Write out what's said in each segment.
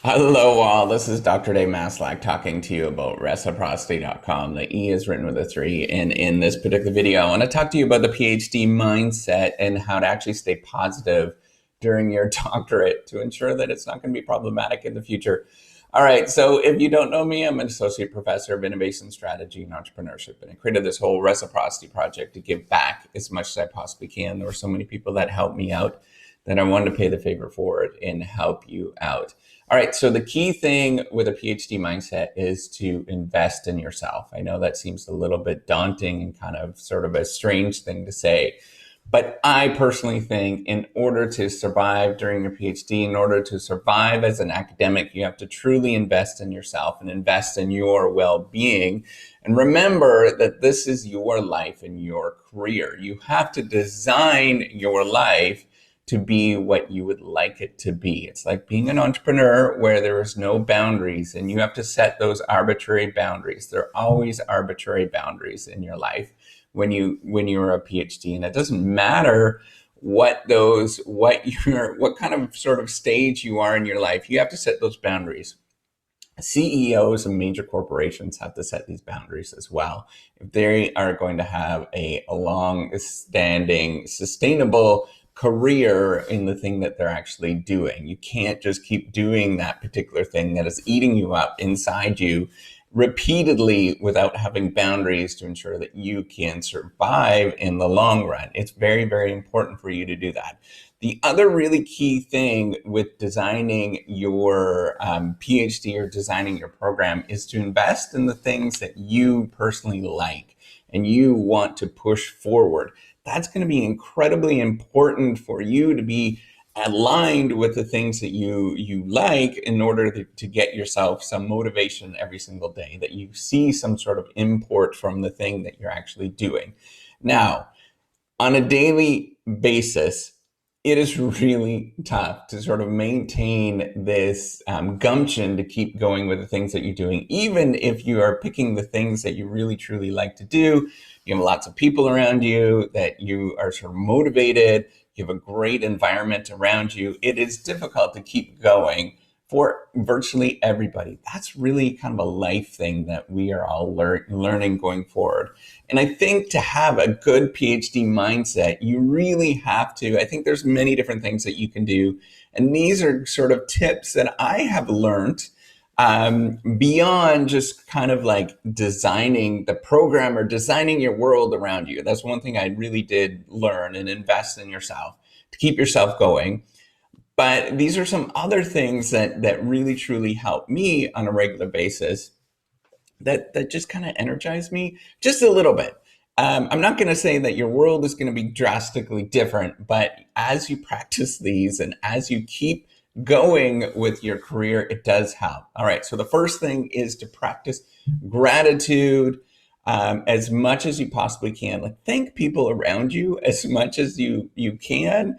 Hello all, this is Dr. Dave Maslach talking to you about reciprocity.com. The E is written with a 3. And in this particular video, I want to talk to you about the PhD mindset and how to actually stay positive during your doctorate to ensure that it's not going to be problematic in the future. All right, so if you don't know me, I'm an associate professor of innovation strategy and entrepreneurship. And I created this whole reciprocity project to give back as much as I possibly can. There were so many people that helped me out that I wanted to pay the favor forward and help you out. All right, so the key thing with a PhD mindset is to invest in yourself. I know that seems a little bit daunting and kind of sort of a strange thing to say, but I personally think in order to survive during your PhD, in order to survive as an academic, you have to truly invest in yourself and invest in your well-being. And remember that this is your life and your career. You have to design your life to be what you would like it to be. It's like being an entrepreneur where there is no boundaries and you have to set those arbitrary boundaries. There are always arbitrary boundaries in your life when you're a PhD, and it doesn't matter what kind of sort of stage you are in your life. You have to set those boundaries. CEOs of major corporations have to set these boundaries as well if they are going to have a long-standing, sustainable career in the thing that they're actually doing. You can't just keep doing that particular thing that is eating you up inside you repeatedly without having boundaries to ensure that you can survive in the long run. It's very, very important for you to do that. The other really key thing with designing your PhD or designing your program is to invest in the things that you personally like and you want to push forward. That's going to be incredibly important for you to be aligned with the things that you like in order to get yourself some motivation every single day, that you see some sort of import from the thing that you're actually doing. Now, on a daily basis, it is really tough to sort of maintain this gumption to keep going with the things that you're doing, even if you are picking the things that you really truly like to do. You have lots of people around you that you are sort of motivated. You have a great environment around you. It is difficult to keep going for virtually everybody. That's really kind of a life thing that we are all learning going forward. And I think to have a good PhD mindset, you really have to, I think there's many different things that you can do. And these are sort of tips that I have learned beyond just kind of like designing the program or designing your world around you. That's one thing I really did learn, and invest in yourself to keep yourself going. But these are some other things that really truly help me on a regular basis that just kind of energize me just a little bit. I'm not going to say that your world is going to be drastically different, but as you practice these and as you keep going with your career, it does help. All right, so the first thing is to practice gratitude as much as you possibly can. Like, thank people around you as much as you can,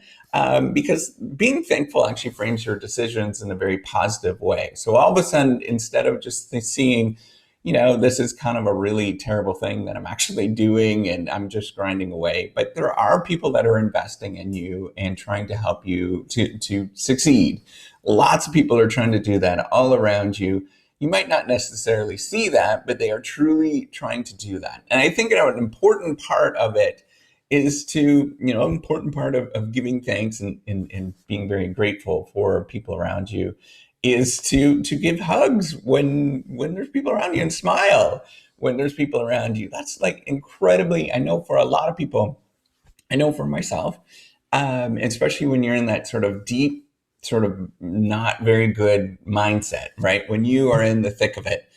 because being thankful actually frames your decisions in a very positive way. So all of a sudden, instead of just seeing, this is kind of a really terrible thing that I'm actually doing and I'm just grinding away. But there are people that are investing in you and trying to help you to succeed. Lots of people are trying to do that all around you. You might not necessarily see that, but they are truly trying to do that. And I think an important part of it is to, important part of giving thanks and being very grateful for people around you is to give hugs when there's people around you, and smile when there's people around you. That's like incredibly, I know for a lot of people, I know for myself, especially when you're in that sort of deep, sort of not very good mindset, right? When you are in the thick of it,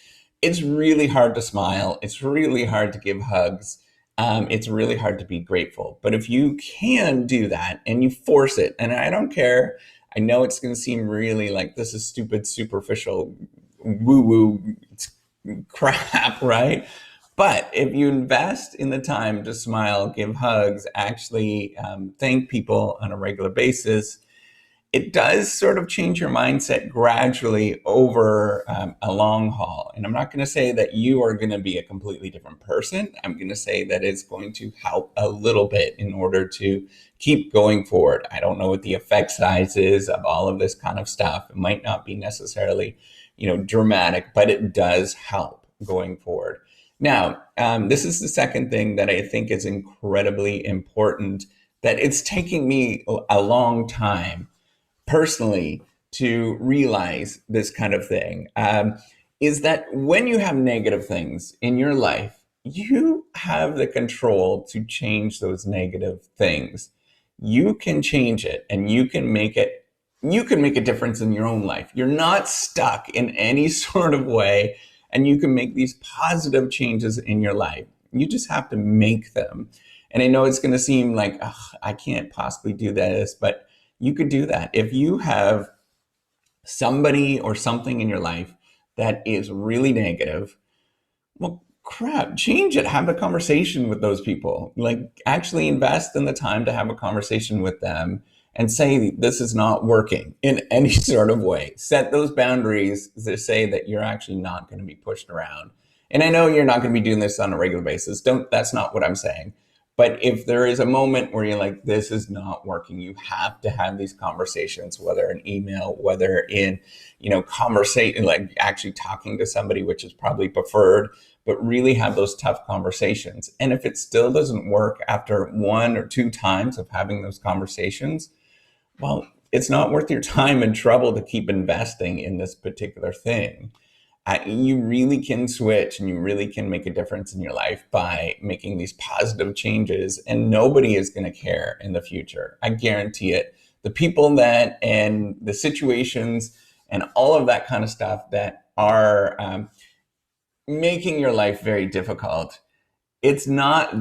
it's really hard to smile. It's really hard to give hugs. It's really hard to be grateful. But if you can do that and you force it, and I don't care, I know it's going to seem really like this is stupid, superficial, woo-woo crap, right? But if you invest in the time to smile, give hugs, actually thank people on a regular basis, it does sort of change your mindset gradually over a long haul. And I'm not going to say that you are going to be a completely different person. I'm going to say that it's going to help a little bit in order to keep going forward. I don't know what the effect size is of all of this kind of stuff. It might not be necessarily, dramatic, but it does help going forward. Now, this is the second thing that I think is incredibly important, that it's taking me a long time personally to realize this kind of thing, is that when you have negative things in your life, you have the control to change those negative things. You can change it and you can make a difference in your own life. You're not stuck in any sort of way, and you can make these positive changes in your life. You just have to make them. And I know it's going to seem like, I can't possibly do this, but you could do that. If you have somebody or something in your life that is really negative, well, crap, change it. Have a conversation with those people. Like, actually invest in the time to have a conversation with them and say, this is not working in any sort of way. Set those boundaries to say that you're actually not going to be pushed around. And I know you're not going to be doing this on a regular basis. That's not what I'm saying. But if there is a moment where you're like, this is not working, you have to have these conversations, whether in email, whether in, conversation, like actually talking to somebody, which is probably preferred, but really have those tough conversations. And if it still doesn't work after 1 or 2 times of having those conversations, well, it's not worth your time and trouble to keep investing in this particular thing. You really can switch and you really can make a difference in your life by making these positive changes, and nobody is going to care in the future. I guarantee it. The people that and the situations and all of that kind of stuff that are making your life very difficult, it's not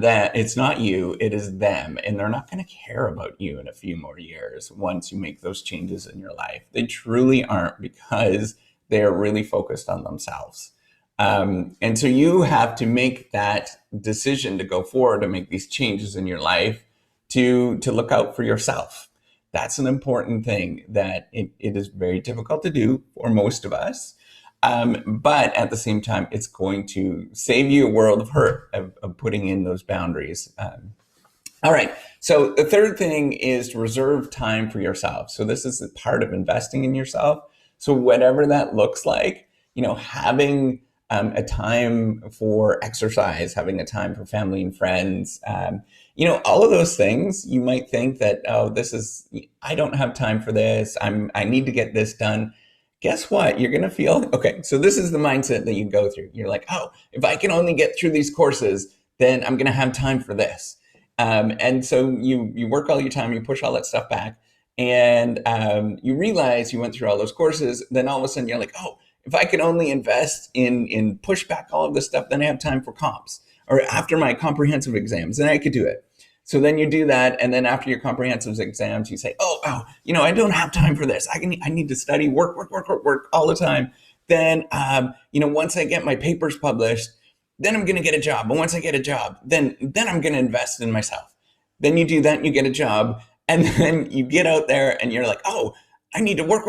you, it is them. And they're not going to care about you in a few more years once you make those changes in your life. They truly aren't, because they are really focused on themselves. And so you have to make that decision to go forward, to make these changes in your life, to look out for yourself. That's an important thing that it is very difficult to do for most of us. But at the same time, it's going to save you a world of hurt of putting in those boundaries. All right. So the third thing is to reserve time for yourself. So this is a part of investing in yourself. So whatever that looks like, having a time for exercise, having a time for family and friends, all of those things, you might think that, I don't have time for this. I need to get this done. Guess what? You're going to feel, okay, so this is the mindset that you go through. You're like, if I can only get through these courses, then I'm going to have time for this. And so you work all your time, you push all that stuff back, and you realize you went through all those courses. Then all of a sudden you're like, if I can only invest in push back all of this stuff, then I have time for comps, or after my comprehensive exams, then I could do it. So then you do that, and then after your comprehensive exams, you say, I don't have time for this. I need to study, work all the time. Then, once I get my papers published, then I'm going to get a job. And once I get a job, then I'm going to invest in myself. Then you do that, and you get a job, and then you get out there, and you're like, I need to work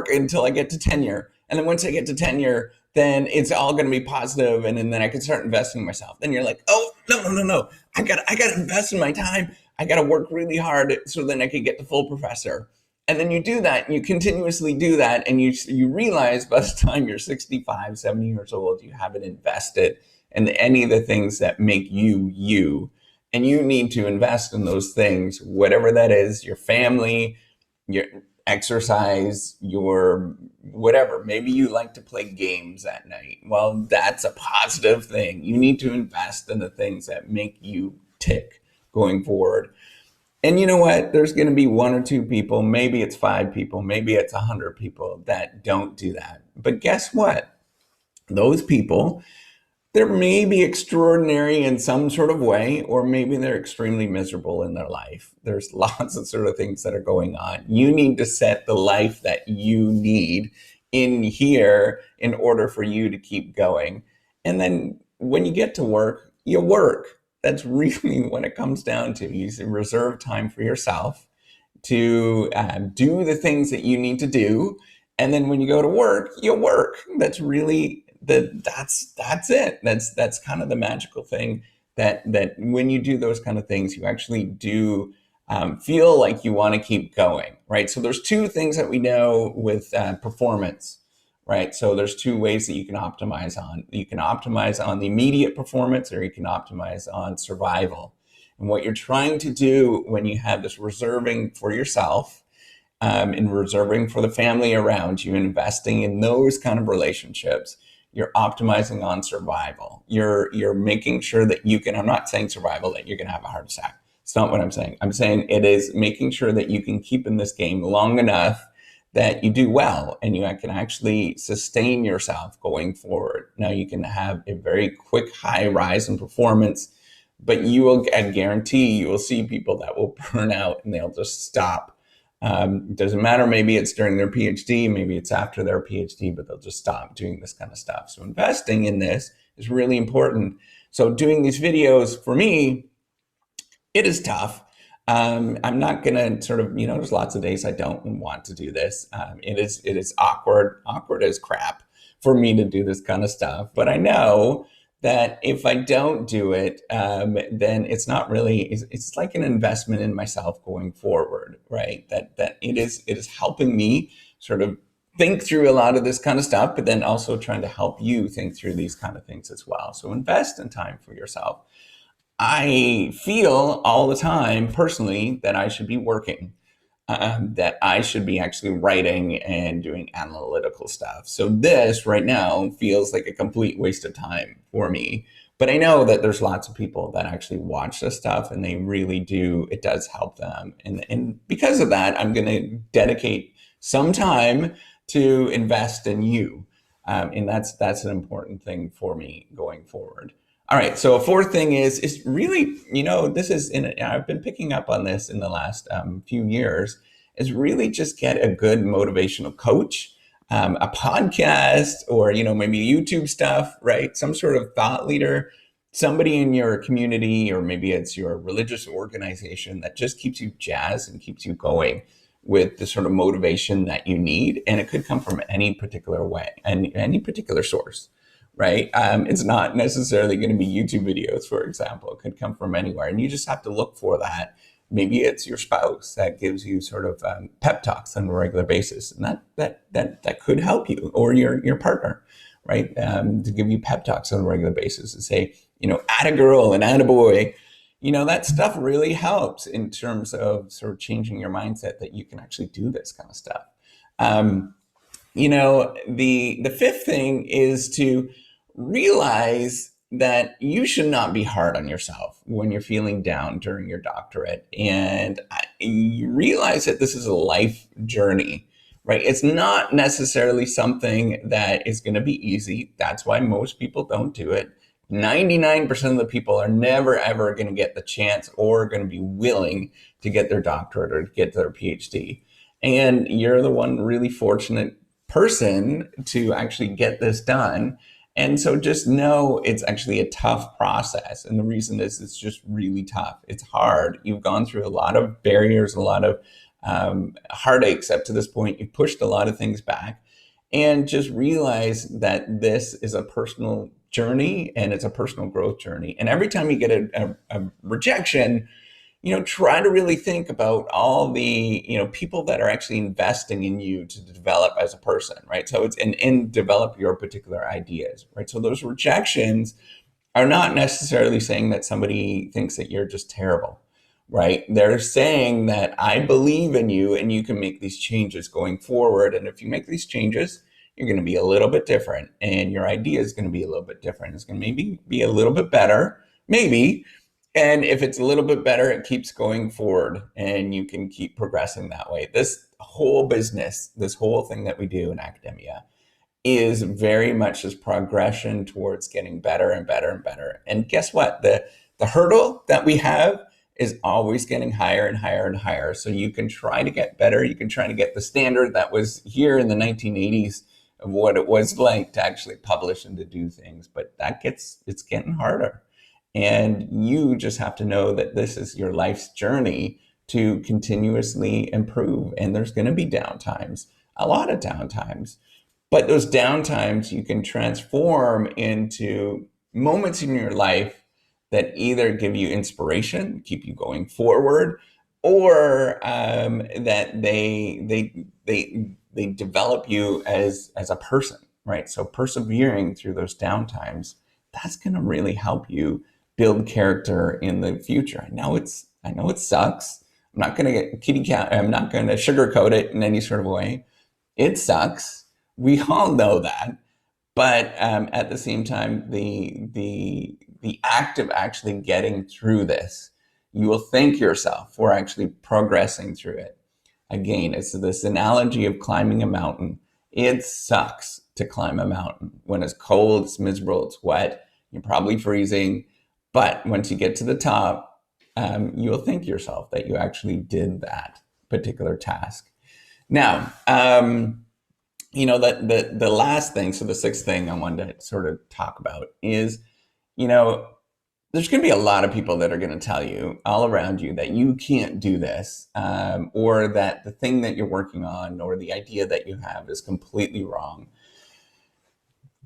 until I get to tenure. And then once I get to tenure, then it's all going to be positive, and then I can start investing in myself. Then you're like, no. I got to invest in my time. I got to work really hard so then I can get to full professor. And then you do that, and you continuously do that, and you realize by the time you're 65, 70 years old, you haven't invested in any of the things that make you. And you need to invest in those things, whatever that is, your family, your exercise, your whatever. Maybe you like to play games at night. Well, that's a positive thing. You need to invest in the things that make you tick going forward. And you know what? There's going to be 1 or 2 people, maybe it's 5 people, maybe it's 100 people that don't do that. But guess what? Those people, they're maybe extraordinary in some sort of way, or maybe they're extremely miserable in their life. There's lots of sort of things that are going on. You need to set the life that you need in here in order for you to keep going. And then when you get to work, you work. That's really what it comes down to. You reserve time for yourself. to do the things that you need to do, and then when you go to work, you work. That's really that's it. That's kind of the magical thing, that when you do those kind of things, you actually do feel like you want to keep going, right? So there's two things that we know with performance, right? So there's two ways that you can optimize on. You can optimize on the immediate performance, or you can optimize on survival. And what you're trying to do when you have this reserving for yourself, and reserving for the family around you, investing in those kind of relationships, you're optimizing on survival. You're making sure that you can, I'm not saying survival, that you're going to have a heart attack. It's not what I'm saying. I'm saying it is making sure that you can keep in this game long enough that you do well, and you can actually sustain yourself going forward. Now, you can have a very quick high rise in performance, but you will, I guarantee you will see people that will burn out and they'll just stop. It doesn't matter, maybe it's during their PhD, maybe it's after their PhD, but they'll just stop doing this kind of stuff. So investing in this is really important. So doing these videos, for me, it is tough. I'm not gonna sort of, there's lots of days I don't want to do this. It is awkward as crap for me to do this kind of stuff. But I know that if I don't do it, then it's not really, it's like an investment in myself going forward, right? That it is helping me sort of think through a lot of this kind of stuff, but then also trying to help you think through these kind of things as well. So invest in time for yourself. I feel all the time personally that I should be working, that I should be actually writing and doing analytical stuff. So this right now feels like a complete waste of time for me. But I know that there's lots of people that actually watch this stuff and they really do, it does help them. And because of that, I'm going to dedicate some time to invest in you. And that's an important thing for me going forward. All right. So a fourth thing is really, this is I've been picking up on this in the last few years, is really just get a good motivational coach, a podcast, or, maybe YouTube stuff, right? Some sort of thought leader, somebody in your community, or maybe it's your religious organization that just keeps you jazzed and keeps you going with the sort of motivation that you need. And it could come from any particular way and any particular source. Right? It's not necessarily going to be YouTube videos, for example. It could come from anywhere. And you just have to look for that. Maybe it's your spouse that gives you sort of pep talks on a regular basis. And that could help you, or your partner, right? To give you pep talks on a regular basis and say, atta girl and atta boy. That stuff really helps in terms of sort of changing your mindset that you can actually do this kind of stuff. The fifth thing is to realize that you should not be hard on yourself when you're feeling down during your doctorate. And you realize that this is a life journey, right? It's not necessarily something that is going to be easy. That's why most people don't do it. 99% of the people are never, ever going to get the chance or going to be willing to get their doctorate or to get their PhD. And you're the one really fortunate person to actually get this done. And so just know it's actually a tough process. And the reason is it's just really tough. It's hard. You've gone through a lot of barriers, a lot of heartaches up to this point. You've pushed a lot of things back. And just realize that this is a personal journey and it's a personal growth journey. And every time you get a rejection, try to really think about all the, people that are actually investing in you to develop as a person, right? So it's and develop your particular ideas, right? So those rejections are not necessarily saying that somebody thinks that you're just terrible, right? They're saying that I believe in you and you can make these changes going forward. And if you make these changes, you're going to be a little bit different and your idea is going to be a little bit different. It's going to maybe be a little bit better, maybe. And if it's a little bit better, it keeps going forward and you can keep progressing that way. This whole business, this whole thing that we do in academia is very much this progression towards getting better and better and better. And guess what? The hurdle that we have is always getting higher and higher and higher. So you can try to get better. You can try to get the standard that was here in the 1980s of what it was like to actually publish and to do things. But it's getting harder. And you just have to know that this is your life's journey to continuously improve. And there's going to be downtimes, a lot of downtimes. But those downtimes you can transform into moments in your life that either give you inspiration, keep you going forward, or that they develop you as a person, right? So persevering through those downtimes, that's going to really help you build character in the future. I know it sucks. I'm not going to get kitty cat. I'm not going to sugarcoat it in any sort of way. It sucks. We all know that. But at the same time, the act of actually getting through this, you will thank yourself for actually progressing through it. Again, it's this analogy of climbing a mountain. It sucks to climb a mountain. When it's cold, it's miserable, it's wet, you're probably freezing. But once you get to the top, you will thank yourself that you actually did that particular task. Now, the last thing, so the sixth thing I wanted to sort of talk about is, there's going to be a lot of people that are going to tell you all around you that you can't do this, or that the thing that you're working on or the idea that you have is completely wrong.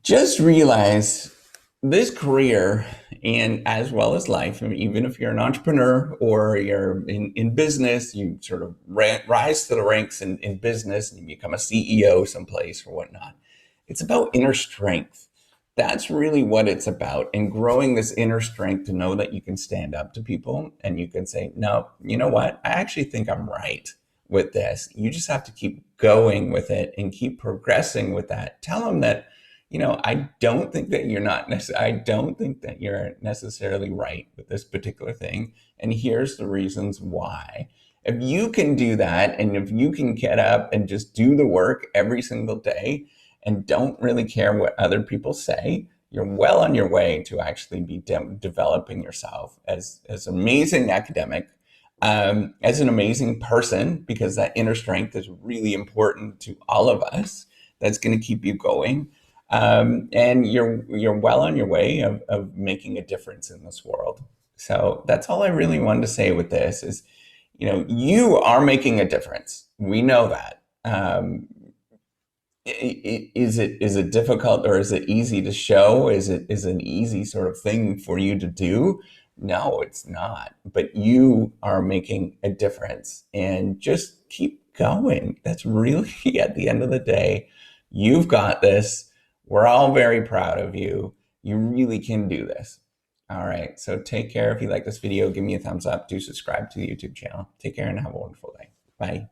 Just realize this career, and as well as life, I mean, even if you're an entrepreneur or you're in business, you sort of rise to the ranks in business and you become a CEO someplace or whatnot. It's about inner strength. That's really what it's about, and growing this inner strength to know that you can stand up to people and you can say, no, you know what? I actually think I'm right with this. You just have to keep going with it and keep progressing with that. Tell them that, I don't think that I don't think that you're necessarily right with this particular thing. And here's the reasons why. If you can do that, and if you can get up and just do the work every single day and don't really care what other people say, you're well on your way to actually be developing yourself as an amazing academic, as an amazing person, because that inner strength is really important to all of us. That's going to keep you going. And you're well on your way of making a difference in this world. So that's all I really wanted to say with this is, you are making a difference. We know that. Is it difficult, or is it easy to show? Is an easy sort of thing for you to do? No, it's not. But you are making a difference, and just keep going. That's really, at the end of the day, you've got this. We're all very proud of you. You really can do this. All right. So take care. If you like this video, give me a thumbs up. Do subscribe to the YouTube channel. Take care and have a wonderful day. Bye.